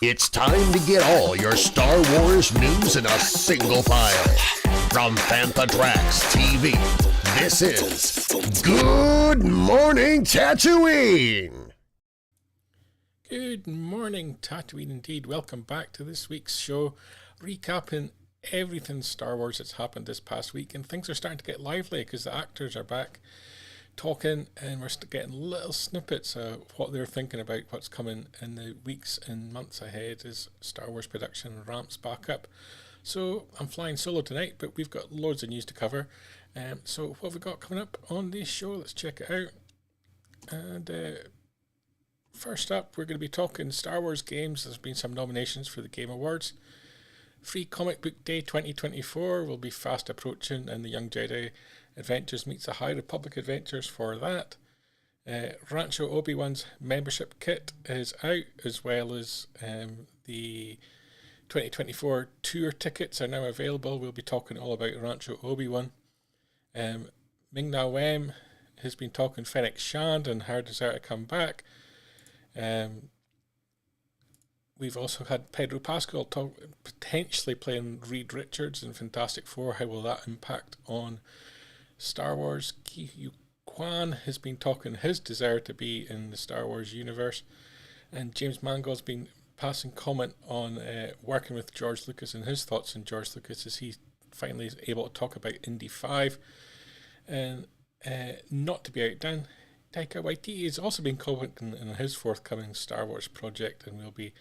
It's time to get all your Star Wars news in a single file. From Fantatrax TV, this is Good Morning Tatooine! Good morning, Tatooine indeed. Welcome back to this week's show, recapping everything Star Wars that's happened this past week. And things are starting to get lively because the actors are back talking, and we're getting little snippets of what they're thinking about what's coming in the weeks and months ahead as Star Wars production ramps back up. So I'm flying solo tonight, but we've got loads of news to cover. So what have we got coming up on this show? Let's check it out. And first up, we're going to be talking Star Wars games. There's been some nominations for the Game Awards. Free Comic Book Day 2024 will be fast approaching, and the Young Jedi Adventures meets the High Republic Adventures for that. Rancho Obi-Wan's membership kit is out, as well as the 2024 tour tickets are now available. We'll be talking all about Rancho Obi-Wan. Ming-Na Wen has been talking Fennec Shand and her desire to come back. We've also had Pedro Pascal potentially playing Reed Richards in Fantastic Four. How will that impact on Star Wars? Ke Huy Quan has been talking his desire to be in the Star Wars universe. And James Mangold's been passing comment on working with George Lucas and his thoughts on George Lucas as he finally is able to talk about Indy 5. And not to be outdone, Taika Waititi has also been commenting on his forthcoming Star Wars project, and we'll be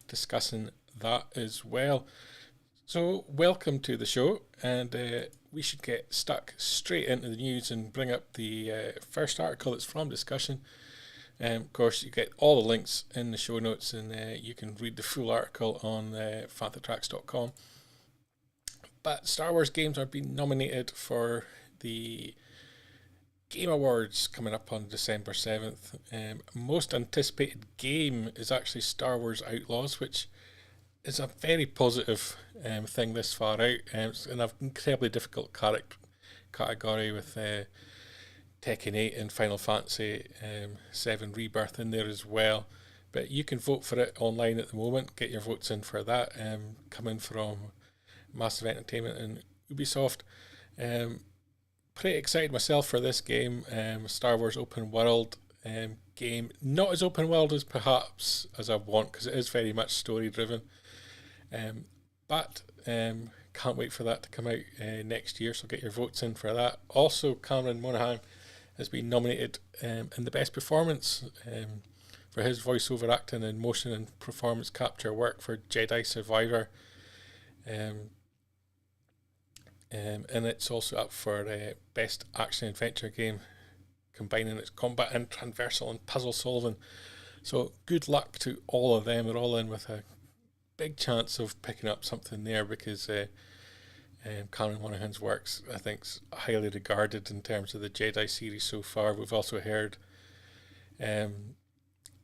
discussing that as well. So welcome to the show, and we should get stuck straight into the news and bring up the first article that's from discussion. Of course, you get all the links in the show notes, and you can read the full article on fantatrax.com. But Star Wars games are being nominated for the Game Awards coming up on December 7th. Most anticipated game is actually Star Wars Outlaws, which is a very positive thing this far out. It's an incredibly difficult category with Tekken 8 and Final Fantasy 7 Rebirth in there as well. But you can vote for it online at the moment. Get your votes in for that. Coming from Massive Entertainment and Ubisoft. Pretty excited myself for this game. Star Wars open world game. Not as open world as perhaps as I want, because it is very much story driven. But can't wait for that to come out next year, so get your votes in for that. Also, Cameron Monaghan has been nominated in the best performance for his voiceover acting and motion and performance capture work for Jedi Survivor. And it's also up for best action adventure game, combining its combat and transversal and puzzle solving. So good luck to all of them. They're all in with a big chance of picking up something there, because Cameron Monaghan's works, I think, is highly regarded in terms of the Jedi series so far. We've also heard that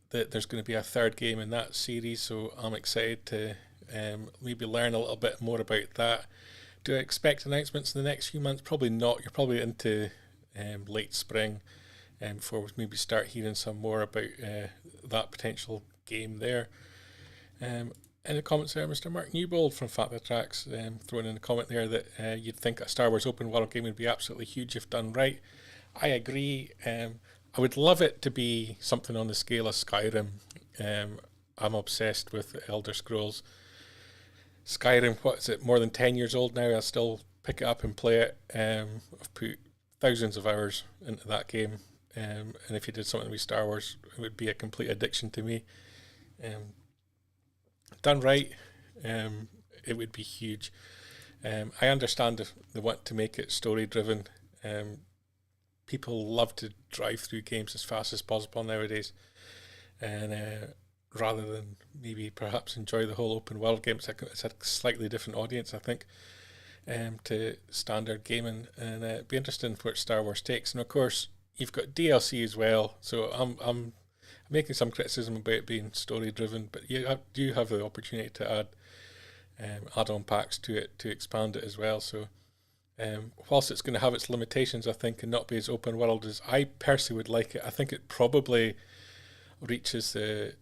there's going to be a third game in that series, so I'm excited to maybe learn a little bit more about that. Do I expect announcements in the next few months? Probably not. You're probably into late spring before we maybe start hearing some more about that potential game there. In the comments there, Mr. Mark Newbold from Fat the Tracks throwing in a comment there that you'd think a Star Wars open world game would be absolutely huge if done right. I agree. I would love it to be something on the scale of Skyrim. I'm obsessed with Elder Scrolls. Skyrim, what is it, more than 10 years old now? I still pick it up and play it. I've put thousands of hours into that game. And if you did something with Star Wars, it would be a complete addiction to me. Done right, it would be huge. I understand if they want to make it story driven. People love to drive through games as fast as possible nowadays, and rather than maybe perhaps enjoy the whole open world game, it's a slightly different audience, I think, to standard gaming, and it'd be interesting what Star Wars takes. And of course, you've got DLC as well, so I'm making some criticism about it being story driven, but you do have the opportunity to add add-on packs to it to expand it as well. So whilst it's going to have its limitations, I think, and not be as open world as I personally would like it, I think it probably reaches the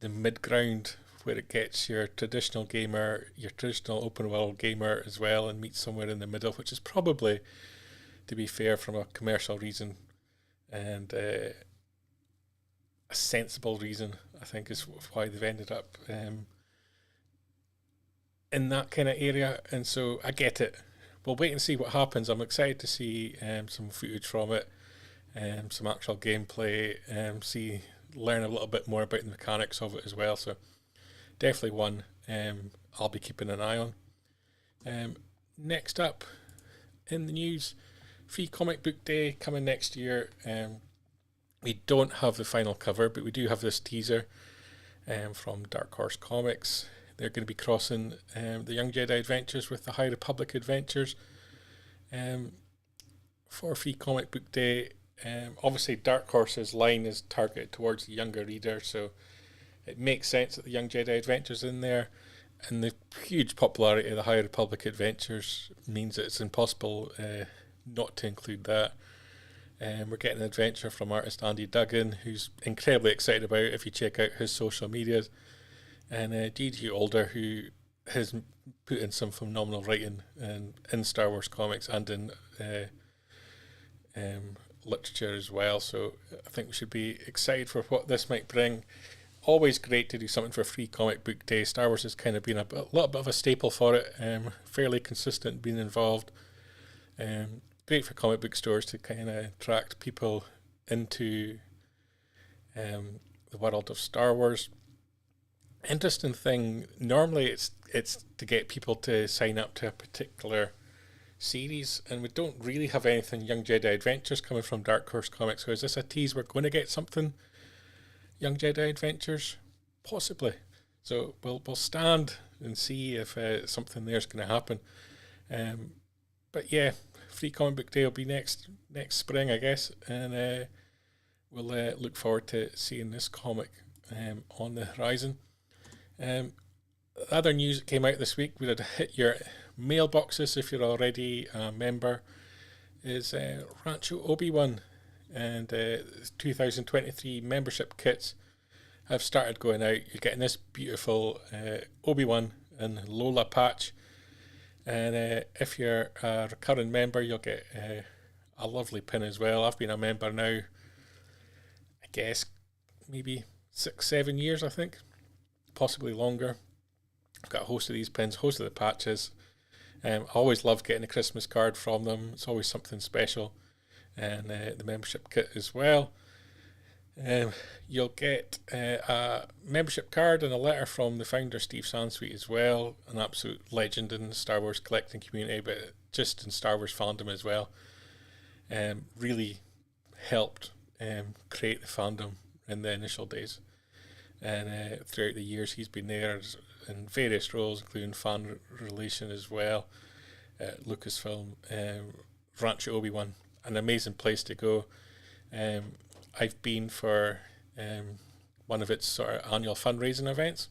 mid ground where it gets your traditional gamer, your traditional open world gamer as well, and meets somewhere in the middle, which is probably, to be fair, from a commercial reason and a sensible reason, I think, is why they've ended up in that kind of area. And so I get it. We'll wait and see what happens. I'm excited to see some footage from it, some actual gameplay, learn a little bit more about the mechanics of it as well. So definitely one I'll be keeping an eye on. Next up in the news, Free Comic Book Day coming next year. We don't have the final cover, but we do have this teaser from Dark Horse Comics. They're going to be crossing the Young Jedi Adventures with the High Republic Adventures for Free Comic Book Day. Obviously, Dark Horse's line is targeted towards the younger reader, so it makes sense that the Young Jedi Adventures in there. And the huge popularity of the High Republic Adventures means that it's impossible not to include that. We're getting an adventure from artist Andy Duggan, who's incredibly excited about it if you check out his social medias. And G.G. Older, who has put in some phenomenal writing in Star Wars comics and in literature as well. So I think we should be excited for what this might bring. Always great to do something for Free Comic Book Day. Star Wars has kind of been a little bit of a staple for it, fairly consistent being involved. Great for comic book stores to kind of attract people into the world of Star Wars. Interesting thing, normally it's to get people to sign up to a particular series, and we don't really have anything Young Jedi Adventures coming from Dark Horse Comics. So is this a tease we're going to get something Young Jedi Adventures? Possibly. So we'll stand and see if something there's going to happen. But yeah, Free Comic Book Day will be next spring, I guess, and we'll look forward to seeing this comic on the horizon. Other news that came out this week, we had hit your mailboxes if you're already a member, is Rancho Obi-Wan, and 2023 membership kits have started going out. You're getting this beautiful Obi-Wan and Lola patch, and if you're a recurring member, you'll get a lovely pin as well. I've been a member now, I guess, maybe 6-7 years, I think, possibly longer. I've got a host of these pins, host of the patches. I always love getting a Christmas card from them. It's always something special. And the membership kit as well. You'll get a membership card and a letter from the founder, Steve Sansweet, as well. An absolute legend in the Star Wars collecting community, but just in Star Wars fandom as well. Really helped create the fandom in the initial days. And throughout the years he's been there in various roles, including fan relation as well, Lucasfilm, Rancho Obi-Wan, an amazing place to go. I've been for one of its sort of annual fundraising events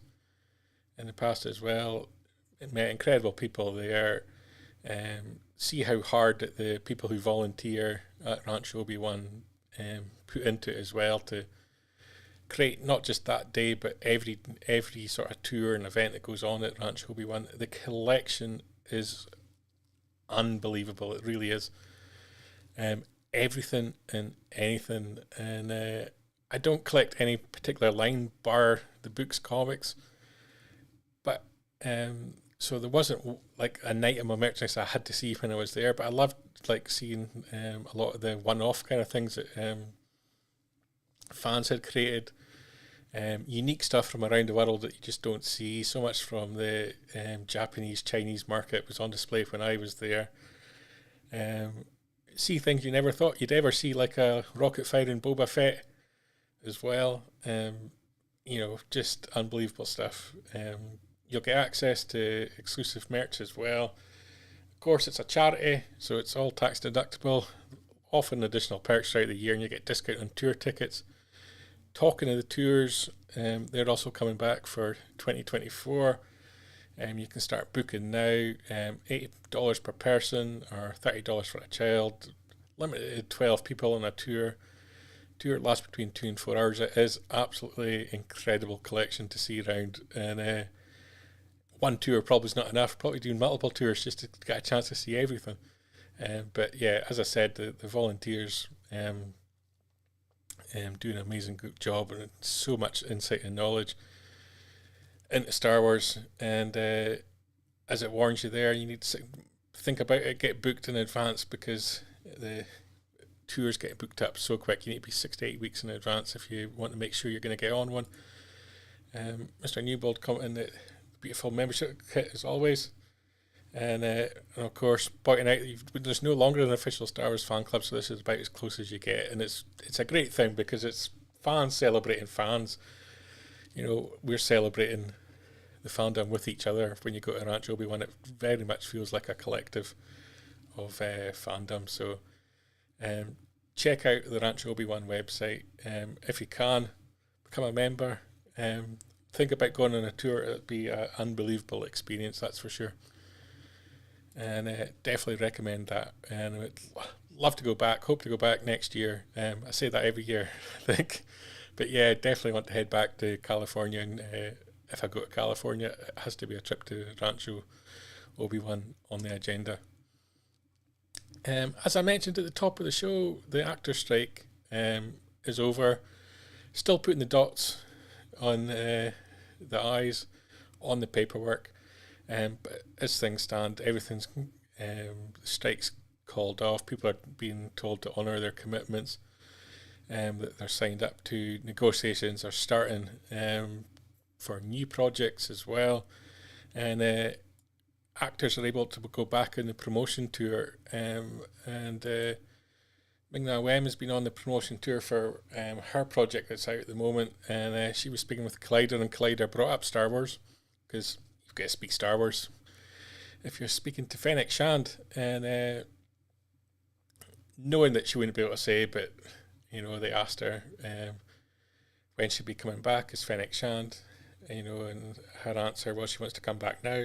in the past as well. It met incredible people there. See how hard the people who volunteer at Rancho Obi-Wan put into it as well to create not just that day, but every sort of tour and event that goes on at Rancho Obi-Wan. The collection is unbelievable. It really is. Everything and anything. And I don't collect any particular line, bar the books, comics. But so there wasn't like an item of merchandise I had to see when I was there. But I loved like seeing a lot of the one-off kind of things that fans had created. Unique stuff from around the world that you just don't see. So much from the Japanese, Chinese market was on display when I was there. See things you never thought you'd ever see, like a rocket firing Boba Fett as well. Just unbelievable stuff. You'll get access to exclusive merch as well. Of course, it's a charity, so it's all tax deductible. Often additional perks throughout the year, and you get discount on tour tickets. Talking of the tours, they're also coming back for 2024. You can start booking now. $80 per person or $30 for a child. Limited 12 people on a tour. Tour lasts between 2 and 4 hours. It is absolutely incredible collection to see around. And one tour probably is not enough. Probably doing multiple tours just to get a chance to see everything. But yeah, as I said, the volunteers doing an amazing good job, and so much insight and knowledge into Star Wars. And as it warns you there, you need to think about it, get booked in advance, because the tours get booked up so quick. You need to be 6 to 8 weeks in advance if you want to make sure you're going to get on one. Mr. Newbold commenting that beautiful membership kit as always. And of course, pointing out that there's no longer an official Star Wars fan club, so this is about as close as you get. And it's a great thing because it's fans celebrating fans. We're celebrating the fandom with each other. When you go to Rancho Obi-Wan, it very much feels like a collective of fandom. So check out the Rancho Obi-Wan website. If you can, become a member. Think about going on a tour. It'll be an unbelievable experience, that's for sure. And definitely recommend that. And I would love to go back, hope to go back next year. I say that every year, I think. But yeah, definitely want to head back to California. And if I go to California, it has to be a trip to Rancho Obi-Wan on the agenda. As I mentioned at the top of the show, the actor strike is over. Still putting the dots on the I's on the paperwork. But as things stand, everything's strikes called off. People are being told to honour their commitments that they're signed up to. Negotiations are starting for new projects as well, and actors are able to go back on the promotion tour. And Ming-Na Wen has been on the promotion tour for her project that's out at the moment, and she was speaking with Collider, and Collider brought up Star Wars because you've got to speak Star Wars if you're speaking to Fennec Shand, and knowing that she wouldn't be able to say, but they asked her when she'd be coming back as Fennec Shand, and her answer was she wants to come back now.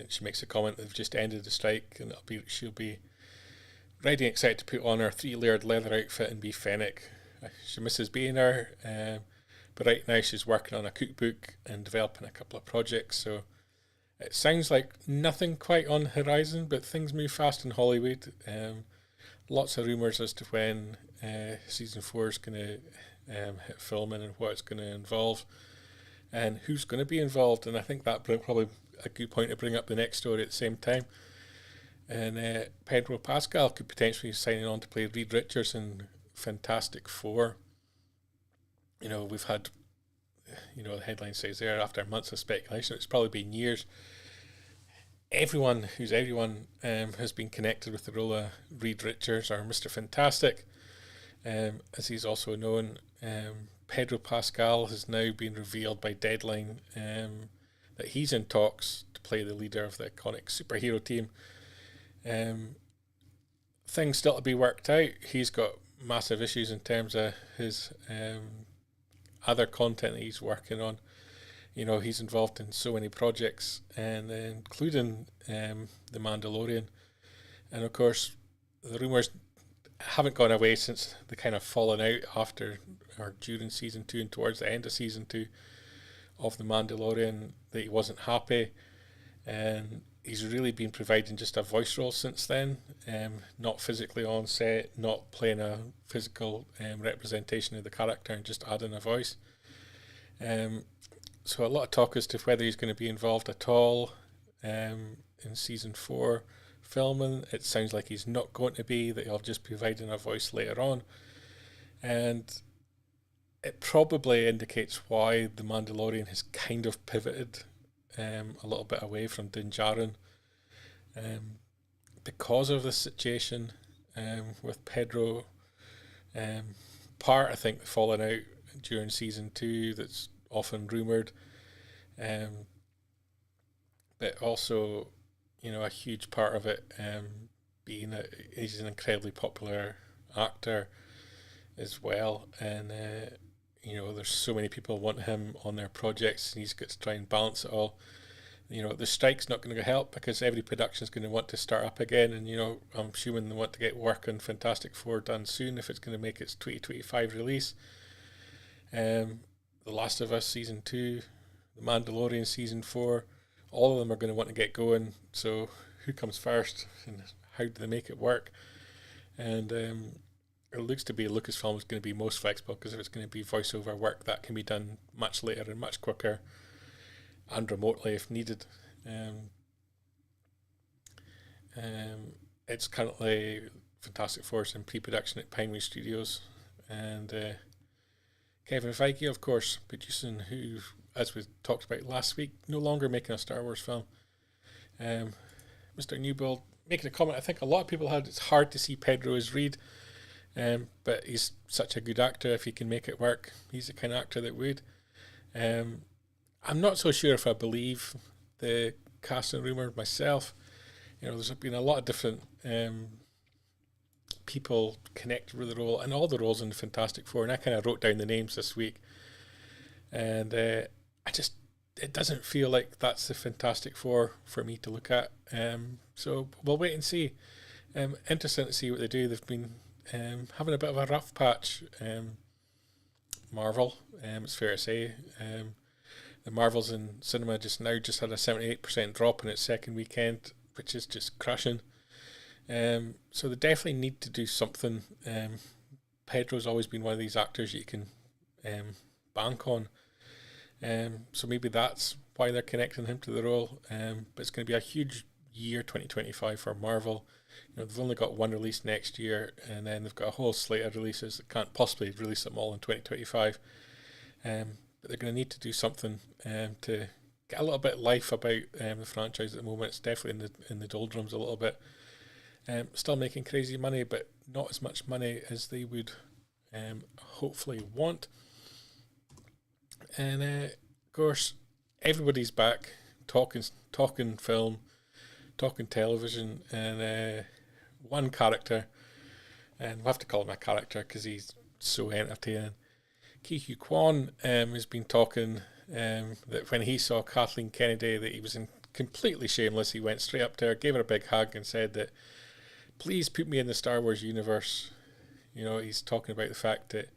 She makes a comment that they've just ended the strike, and she'll be ready and excited to put on her 3-layered leather outfit and be Fennec. She misses being her, but right now she's working on a cookbook and developing a couple of projects. So it sounds like nothing quite on the horizon, but things move fast in Hollywood. Lots of rumours as to when season 4 is going to hit filming and what it's going to involve and who's going to be involved. And I think that probably a good point to bring up the next story at the same time. And Pedro Pascal could potentially be signing on to play Reed Richards in Fantastic Four. We've had, the headline says there, after months of speculation, it's probably been years. Everyone has been connected with the role of Reed Richards, or Mr. Fantastic, as he's also known. Pedro Pascal has now been revealed by Deadline that he's in talks to play the leader of the iconic superhero team. Things still to be worked out. He's got massive issues in terms of his other content that he's working on. He's involved in so many projects, and including The Mandalorian. And of course, the rumours haven't gone away since the kind of falling out after or during season 2 and towards the end of season 2 of The Mandalorian, that he wasn't happy, and he's really been providing just a voice role since then, not physically on set, not playing a physical representation of the character, and just adding a voice. So a lot of talk as to whether he's going to be involved at all in season 4 filming. It sounds like he's not going to be, that he'll just be providing a voice later on. And it probably indicates why The Mandalorian has kind of pivoted a little bit away from Din Djarin, because of the situation with Pedro. Part, I think, the falling out during season 2 that's often rumoured, but also, a huge part of it being that he's an incredibly popular actor as well, and there's so many people want him on their projects, and he's got to try and balance it all. The strike's not going to help, because every production's going to want to start up again, and I'm assuming they want to get work on Fantastic Four done soon if it's going to make its 2025 release. The Last of Us season 2, The Mandalorian season 4, all of them are going to want to get going. So who comes first, and how do they make it work? And it looks to be Lucasfilm is going to be most flexible, because if it's going to be voiceover work, that can be done much later and much quicker, and remotely if needed. It's currently Fantastic Four in pre-production at Penguin Studios, and Kevin Feige, of course, producing, who, as we talked about last week, no longer making a Star Wars film. Mr. Newbold making a comment, I think a lot of people had, it's hard to see Pedro as Reed, but he's such a good actor. If he can make it work, he's the kind of actor that would. I'm not so sure if I believe the casting rumour myself. There's been a lot of different people connected with the role, and all the roles in the Fantastic Four, and I kind of wrote down the names this week, and it doesn't feel like that's the Fantastic Four for me to look at. So we'll wait and see. Interesting to see what they do. They've been having a bit of a rough patch. Marvel, it's fair to say. The Marvels in cinema just had a 78% drop in its second weekend, which is just crushing. So they definitely need to do something. Pedro's always been one of these actors you can bank on. So maybe that's why they're connecting him to the role. But it's going to be a huge year, 2025, for Marvel. They've only got one release next year, and then they've got a whole slate of releases that can't possibly release them all in 2025. But they're going to need to do something to get a little bit of life about the franchise at the moment. It's definitely in the doldrums a little bit. Still making crazy money, but not as much money as they would hopefully want. And of course, everybody's back talking film, talking television, and one character, and we'll have to call him a character because he's so entertaining. Ke Huy Quan has been talking that when he saw Kathleen Kennedy, that he was completely shameless. He went straight up to her, gave her a big hug, and said that, please put me in the Star Wars universe. He's talking about the fact that,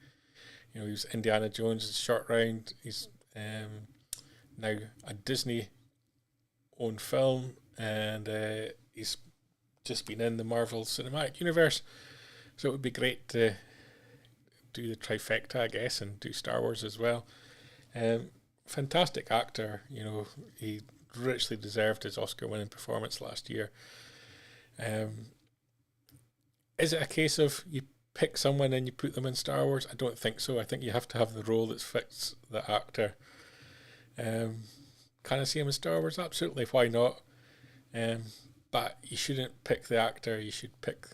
he was Indiana Jones' short round. He's now a Disney-owned film, and he's just been in the Marvel Cinematic Universe. So it would be great to do the trifecta, I guess, and do Star Wars as well. Fantastic actor. He richly deserved his Oscar-winning performance last year. Is it a case of you pick someone and you put them in Star Wars? I don't think so. I think you have to have the role that fits the actor. Can I see him in Star Wars? Absolutely. Why not? But you shouldn't pick the actor. You should pick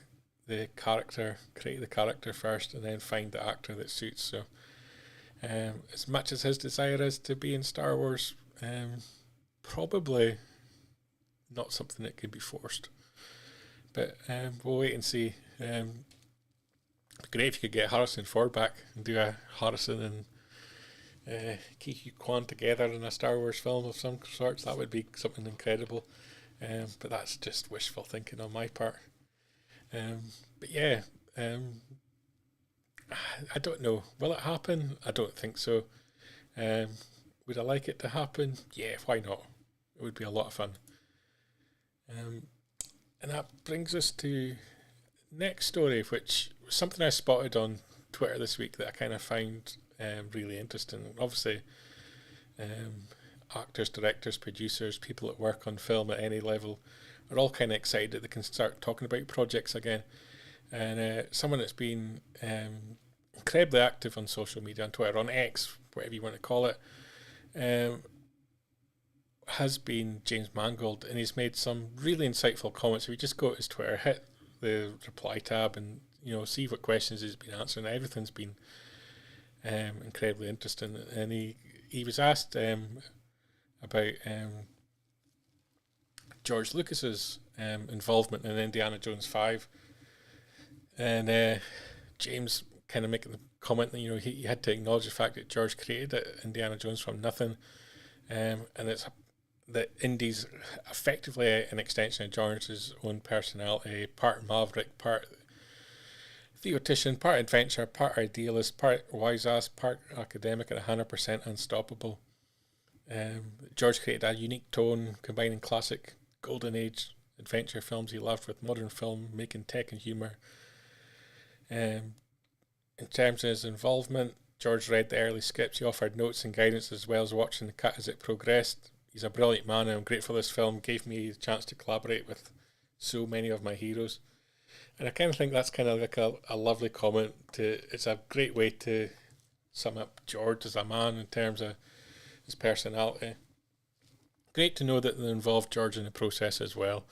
the character, create the character first, and then find the actor that suits. So, as much as his desire is to be in Star Wars, probably not something that can be forced. But we'll wait and see. It'd be great if you could get Harrison Ford back and do a Harrison and Ke Huy Quan together in a Star Wars film of some sorts. That would be something incredible. But that's just wishful thinking on my part. But yeah, I don't know. Will it happen? I don't think so. Would I like it to happen? Yeah, why not? It would be a lot of fun. And that brings us to next story, which was something I spotted on Twitter this week that I kind of found really interesting. Obviously, actors, directors, producers, people that work on film at any level are all kind of excited that they can start talking about projects again. And someone that's been incredibly active on social media, on Twitter, on X, whatever you want to call it, has been James Mangold, and he's made some really insightful comments. If you just go to his Twitter, hit the reply tab, and see what questions he's been answering. Everything's been incredibly interesting. And he was asked about George Lucas's involvement in Indiana Jones 5, and James kind of making the comment that he had to acknowledge the fact that George created Indiana Jones from nothing, and it's that Indy's effectively an extension of George's own personality, part maverick, part theoretician, part adventure, part idealist, part wise-ass, part academic, and 100% unstoppable. George created a unique tone, combining classic golden age adventure films he loved with modern film making, tech and humour. In terms of his involvement, George read the early scripts, he offered notes and guidance as well as watching the cut as it progressed. He's a brilliant man, and I'm grateful this film gave me the chance to collaborate with so many of my heroes. And I kind of think that's kind of like a lovely comment. It's a great way to sum up George as a man in terms of his personality. Great to know that they involved George in the process as well,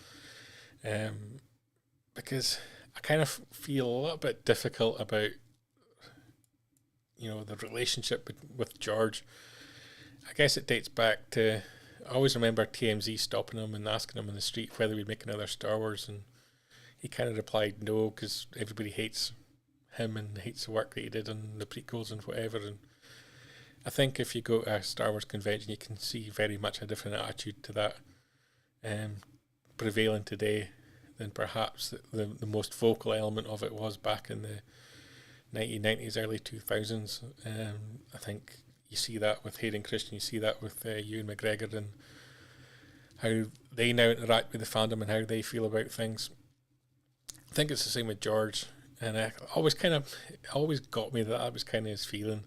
because I kind of feel a little bit difficult about the relationship with George. I guess it dates back to, I always remember TMZ stopping him and asking him in the street whether we'd make another Star Wars, and he kind of replied no, because everybody hates him and hates the work that he did on the prequels and whatever. And I think if you go to a Star Wars convention, you can see very much a different attitude to that prevailing today than perhaps the most vocal element of it was back in the 1990s, early 2000s. I think you see that with Hayden Christian, you see that with Ewan McGregor, and how they now interact with the fandom and how they feel about things. I think it's the same with George, and it always got me that was kind of his feeling.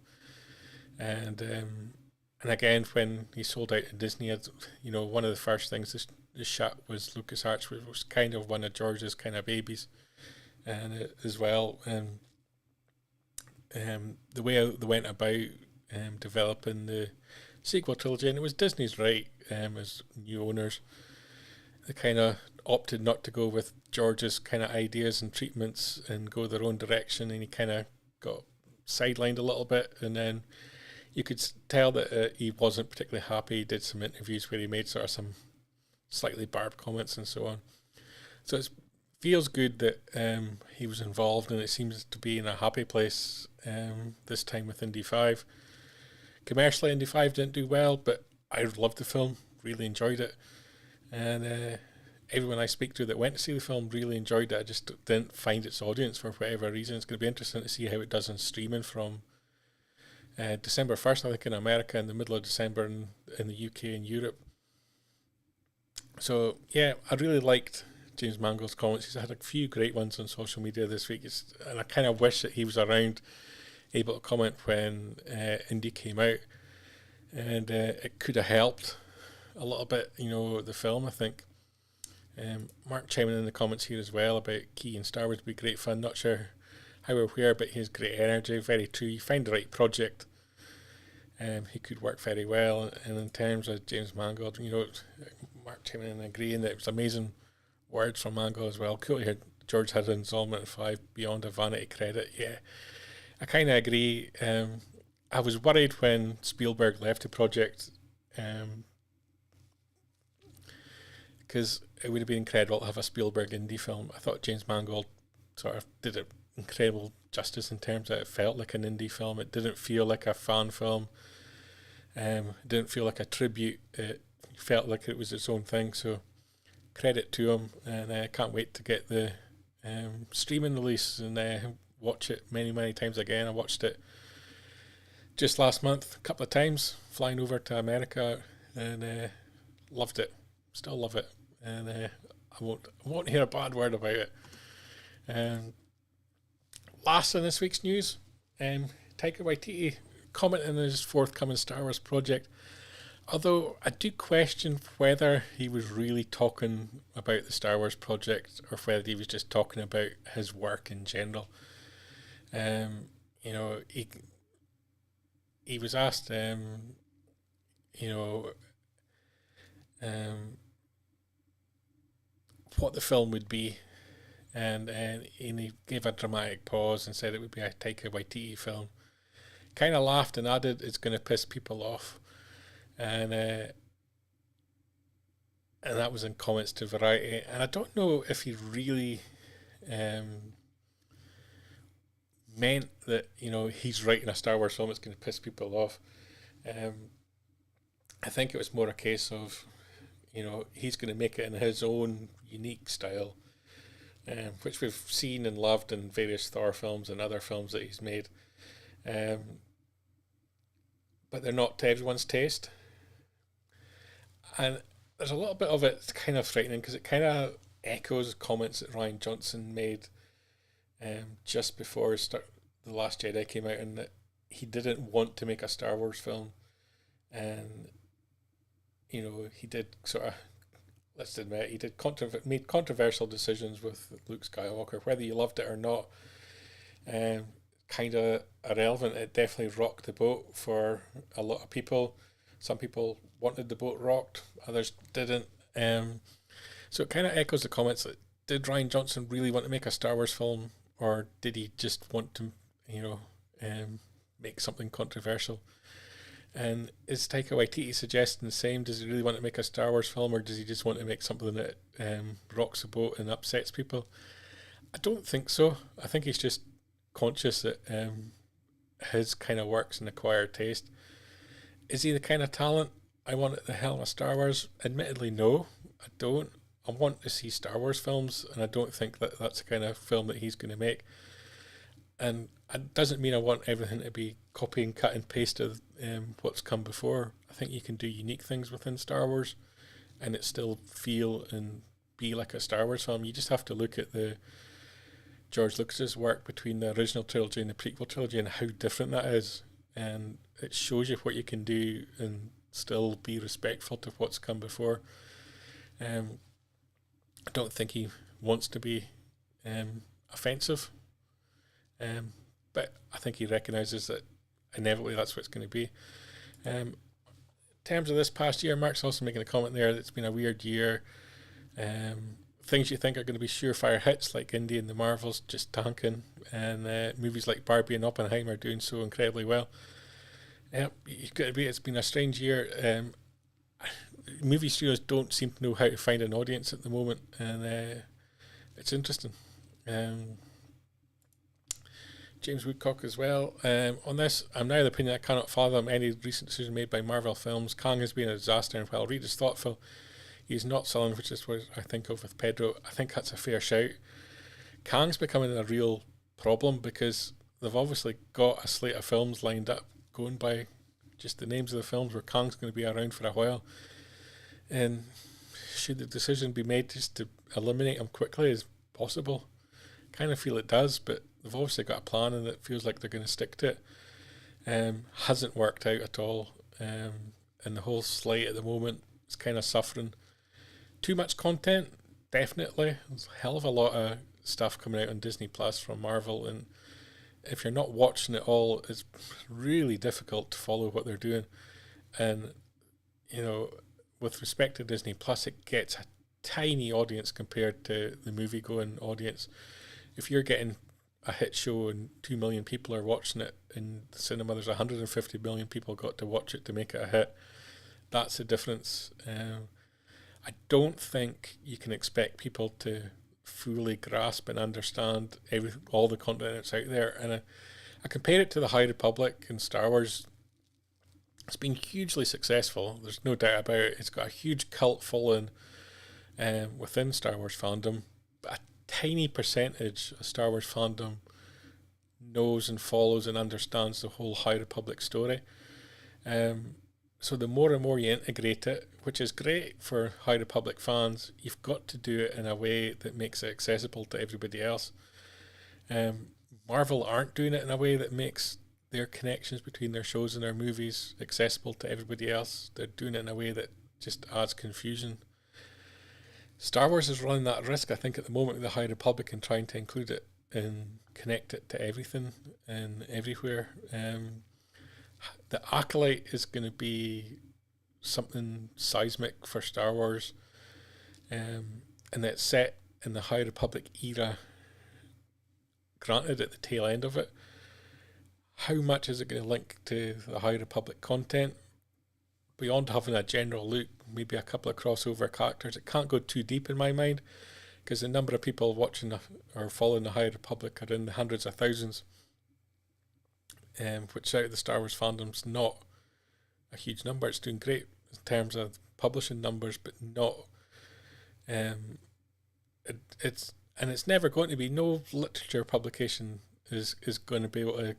And again, when he sold out to Disney, one of the first things this shot was LucasArts, which was kind of one of George's kind of babies, and as well. The way they went about developing the sequel trilogy, and it was Disney's right as new owners. They kind of opted not to go with George's kind of ideas and treatments and go their own direction, and he kind of got sidelined a little bit, and then you could tell that he wasn't particularly happy. He did some interviews where he made sort of some slightly barbed comments and so on. So it feels good that he was involved, and it seems to be in a happy place this time with Indy 5. Commercially, Indy 5 didn't do well, but I loved the film, really enjoyed it. And everyone I speak to that went to see the film really enjoyed it. I just didn't find its audience for whatever reason. It's going to be interesting to see how it does on streaming from December 1st, I think, in America, and the middle of December in the UK and Europe. So, yeah, I really liked James Mangold's comments. He's had a few great ones on social media this week, and I kind of wish that he was around, able to comment when Indy came out, and it could have helped a little bit, the film, I think. Mark chiming in the comments here as well about Ke and Star Wars would be great fun. Not sure how or where, but he has great energy. Very true. You find the right project, he could work very well. And in terms of James Mangold, Mark chiming in and agreeing that it was amazing words from Mangold as well. Cool to hear George had an involvement in 5 beyond a vanity credit. Yeah, I kind of agree. I was worried when Spielberg left the project, because it would have been incredible to have a Spielberg indie film. I thought James Mangold sort of did it incredible justice in terms that it felt like an indie film. It didn't feel like a fan film. It didn't feel like a tribute. It felt like it was its own thing. So credit to him, and I can't wait to get the streaming release and watch it many times again. I watched it just last month a couple of times, flying over to America, and loved it. Still love it, and I won't hear a bad word about it. Last in this week's news, Taika Waititi commenting on his forthcoming Star Wars project. Although I do question whether he was really talking about the Star Wars project or whether he was just talking about his work in general. He was asked, what the film would be, and he gave a dramatic pause and said it would be a Taika Waititi film. Kind of laughed and added, "It's going to piss people off," and that was in comments to Variety. And I don't know if he really meant that he's writing a Star Wars film that's going to piss people off. I think it was more a case of he's going to make it in his own unique style, which we've seen and loved in various Thor films and other films that he's made. But they're not to everyone's taste. And there's a little bit of it that's kind of frightening because it kind of echoes comments that Rian Johnson made just before The Last Jedi came out, and that he didn't want to make a Star Wars film. And, he did sort of, let's admit, he did made controversial decisions with Luke Skywalker, whether you loved it or not. Kind of irrelevant. It definitely rocked the boat for a lot of people. Some people wanted the boat rocked, others didn't. So it kind of echoes the comments that, did Rian Johnson really want to make a Star Wars film, or did he just want to, make something controversial? And is Taika Waititi suggesting the same? Does he really want to make a Star Wars film, or does he just want to make something that rocks the boat and upsets people? I don't think so. I think he's just conscious that his kind of work's an acquired taste. Is he the kind of talent I want at the helm of Star Wars? Admittedly, no, I don't. I want to see Star Wars films, and I don't think that that's the kind of film that he's going to make. And it doesn't mean I want everything to be copy and cut and paste of what's come before. I think you can do unique things within Star Wars and it still feel and be like a Star Wars film. You just have to look at the George Lucas's work between the original trilogy and the prequel trilogy and how different that is. And it shows you what you can do and still be respectful to what's come before. I don't think he wants to be offensive. But I think he recognises that inevitably that's what it's going to be. In terms of this past year, Mark's also making a comment there that it's been a weird year. Things you think are going to be surefire hits like Indy and the Marvels just tanking, and movies like Barbie and Oppenheimer doing so incredibly well. You've got to be. It's been a strange year. Movie studios don't seem to know how to find an audience at the moment, and it's interesting. James Woodcock as well. On this, I'm now of the opinion I cannot fathom any recent decision made by Marvel Films. Kang has been a disaster, and while Reed is thoughtful, he's not selling, which is what I think of with Pedro. I think that's a fair shout. Kang's becoming a real problem because they've obviously got a slate of films lined up, going by just the names of the films where Kang's going to be around for a while. And should the decision be made just to eliminate him quickly as possible? Kind of feel it does, but they've obviously got a plan and it feels like they're going to stick to it. Hasn't worked out at all. And the whole slate at the moment is kind of suffering. Too much content, definitely. There's a hell of a lot of stuff coming out on Disney Plus from Marvel, and if you're not watching it all, it's really difficult to follow what they're doing. And, with respect to Disney Plus, it gets a tiny audience compared to the movie-going audience. If you're getting a hit show and 2 million people are watching it in the cinema, there's 150 million people got to watch it to make it a hit. That's the difference. I don't think you can expect people to fully grasp and understand all the content that's out there. And I compare it to the High Republic and Star Wars. It's been hugely successful. There's no doubt about it. It's got a huge cult following within Star Wars fandom. But a tiny percentage of Star Wars fandom knows and follows and understands the whole High Republic story. So the more and more you integrate it, which is great for High Republic fans, you've got to do it in a way that makes it accessible to everybody else. Marvel aren't doing it in a way that makes their connections between their shows and their movies accessible to everybody else. They're doing it in a way that just adds confusion. Star Wars is running that risk, I think, at the moment with the High Republic and trying to include it and connect it to everything and everywhere. The Acolyte is going to be something seismic for Star Wars, and it's set in the High Republic era, granted at the tail end of it. How much is it going to link to the High Republic content? Beyond having a general look, maybe a couple of crossover characters, it can't go too deep in my mind, because the number of people watching or following the High Republic are in the hundreds of thousands, which out of the Star Wars fandom's not a huge number. It's doing great in terms of publishing numbers, but not. It's never going to be. No literature publication is going to be able to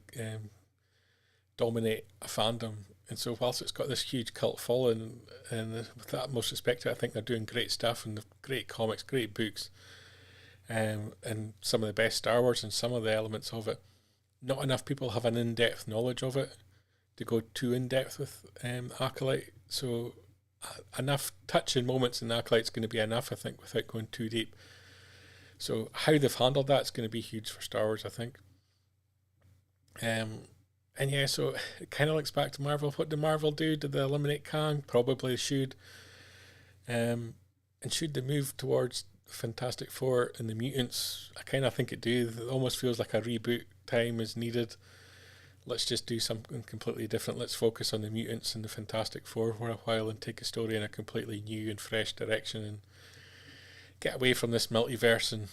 dominate a fandom. And so, whilst it's got this huge cult following, and with that most respect, I think they're doing great stuff and great comics, great books, and some of the best Star Wars and some of the elements of it. Not enough people have an in-depth knowledge of it to go too in-depth with Acolyte. So enough touching moments in Acolyte's going to be enough, I think, without going too deep. So how they've handled that is going to be huge for Star Wars, I think. And yeah, so it kind of looks back to Marvel. What did Marvel do? Did they eliminate Kang? Probably should. And should they move towards Fantastic Four and the mutants? I kind of think it do. It almost feels like a reboot time is needed. Let's just do something completely different. Let's focus on the mutants and the Fantastic Four for a while and take a story in a completely new and fresh direction and get away from this multiverse. And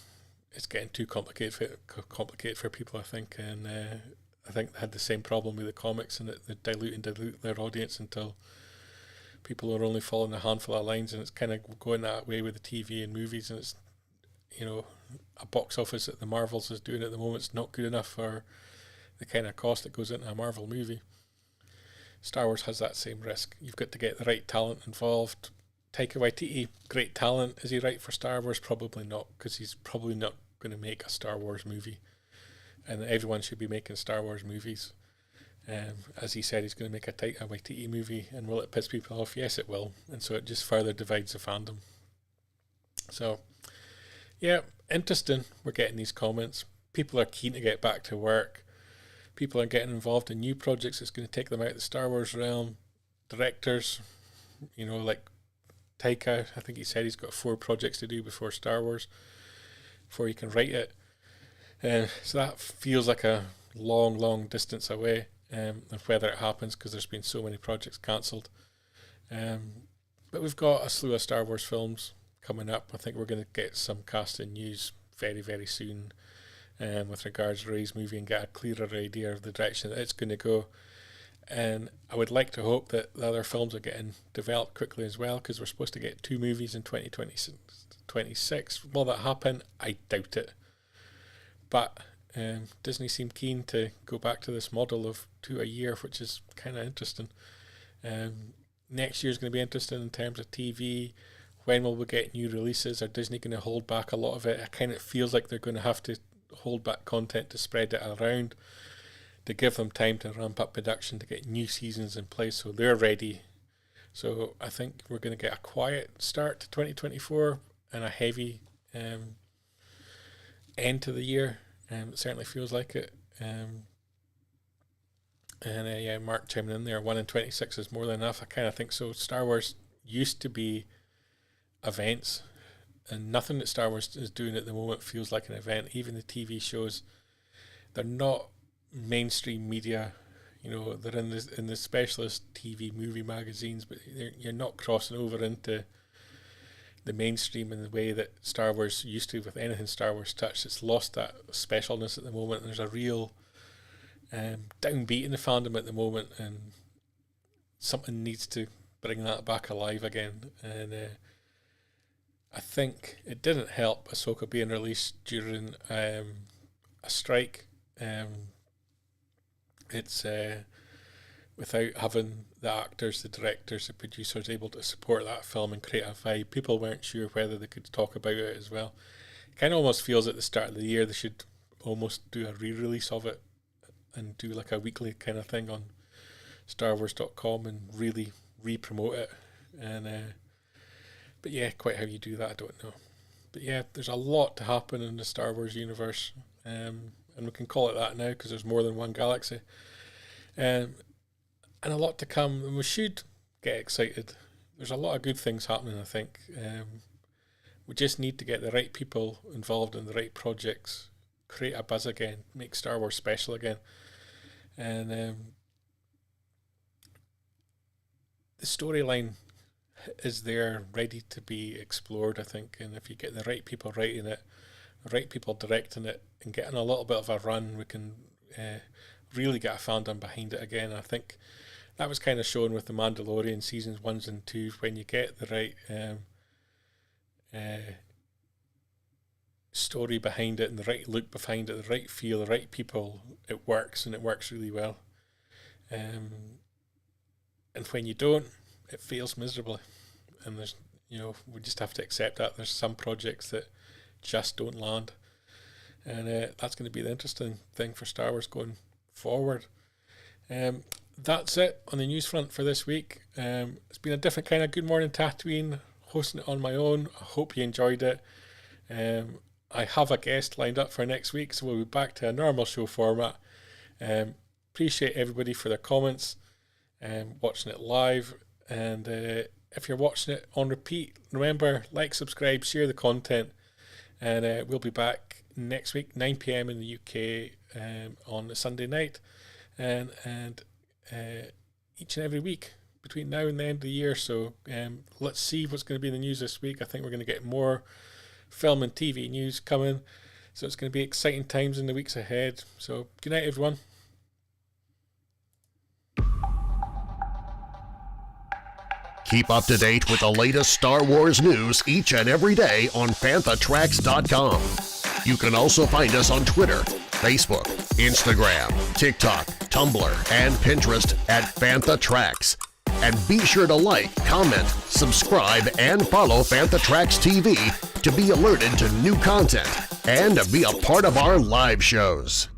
it's getting too complicated for people, I think. And I think they had the same problem with the comics, and they dilute their audience until people are only following a handful of lines, and it's kind of going that way with the TV and movies, and it's, a box office that the Marvels is doing at the moment is not good enough for the kind of cost that goes into a Marvel movie. Star Wars has that same risk. You've got to get the right talent involved. Taika Waititi, great talent. Is he right for Star Wars? Probably not, because he's probably not going to make a Star Wars movie. And everyone should be making Star Wars movies. As he said, he's going to make a Taika Waititi movie, and will it piss people off? Yes, it will. And so it just further divides the fandom. So, yeah, interesting. We're getting these comments. People are keen to get back to work. People are getting involved in new projects that's going to take them out of the Star Wars realm. Directors, like Taika, I think he said he's got 4 projects to do before Star Wars, before he can write it. So that feels like a long distance away, of whether it happens, because there's been so many projects cancelled. But we've got a slew of Star Wars films coming up. I think we're going to get some casting news very, very soon with regards to Rey's movie, and get a clearer idea of the direction that it's going to go. And I would like to hope that the other films are getting developed quickly as well, because we're supposed to get 2 movies in 2026. Will that happen? I doubt it. But Disney seemed keen to go back to this model of 2 a year, which is kind of interesting. Next year is going to be interesting in terms of TV. When will we get new releases? Are Disney going to hold back a lot of it? It kind of feels like they're going to have to hold back content to spread it around, to give them time to ramp up production, to get new seasons in place so they're ready. So I think we're going to get a quiet start to 2024 and a heavy end to the year. It certainly feels like it. Yeah, Mark chiming in there. 1 in 26 is more than enough. I kind of think so. Star Wars used to be events, and nothing that Star Wars is doing at the moment feels like an event. Even the TV shows, they're not mainstream media. They're in the specialist TV movie magazines, but you're not crossing over into the mainstream in the way that Star Wars used to with anything Star Wars touched. It's lost that specialness at the moment, and there's a real downbeat in the fandom at the moment, and something needs to bring that back alive again. And I think it didn't help Ahsoka being released during a strike. It's without having the actors, the directors, the producers able to support that film and create a vibe. People weren't sure whether they could talk about it as well. It kind of almost feels at the start of the year they should almost do a re-release of it and do like a weekly kind of thing on StarWars.com and really re-promote it. And but yeah, quite how you do that, I don't know. But yeah, there's a lot to happen in the Star Wars universe, and we can call it that now because there's more than one galaxy, and a lot to come. And we should get excited. There's a lot of good things happening, I think. We just need to get the right people involved in the right projects, create a buzz again, make Star Wars special again, and the storyline is there ready to be explored, I think. And if you get the right people writing it, the right people directing it, and getting a little bit of a run, we can really get a fandom behind it again. I think that was kind of shown with the Mandalorian seasons 1 and 2. When you get the right story behind it and the right look behind it, the right feel, the right people, it works, and it works really well. And when you don't, it fails miserably. And there's, we just have to accept that. There's some projects that just don't land. And that's going to be the interesting thing for Star Wars going forward. That's it on the news front for this week. It's been a different kind of Good Morning Tatooine, hosting it on my own. I hope you enjoyed it. I have a guest lined up for next week, so we'll be back to a normal show format. Appreciate everybody for their comments, watching it live, and if you're watching it on repeat, remember, like, subscribe, share the content, and we'll be back next week, 9 p.m. in the UK, on a Sunday night, and each and every week between now and the end of the year. So let's see what's going to be in the news this week. I think we're going to get more film and TV news coming, so it's going to be exciting times in the weeks ahead. So good night, everyone. Keep up to date with the latest Star Wars news each and every day on FanthaTracks.com. You can also find us on Twitter, Facebook, Instagram, TikTok, Tumblr, and Pinterest at FanthaTracks. And be sure to like, comment, subscribe, and follow FanthaTracks TV to be alerted to new content and to be a part of our live shows.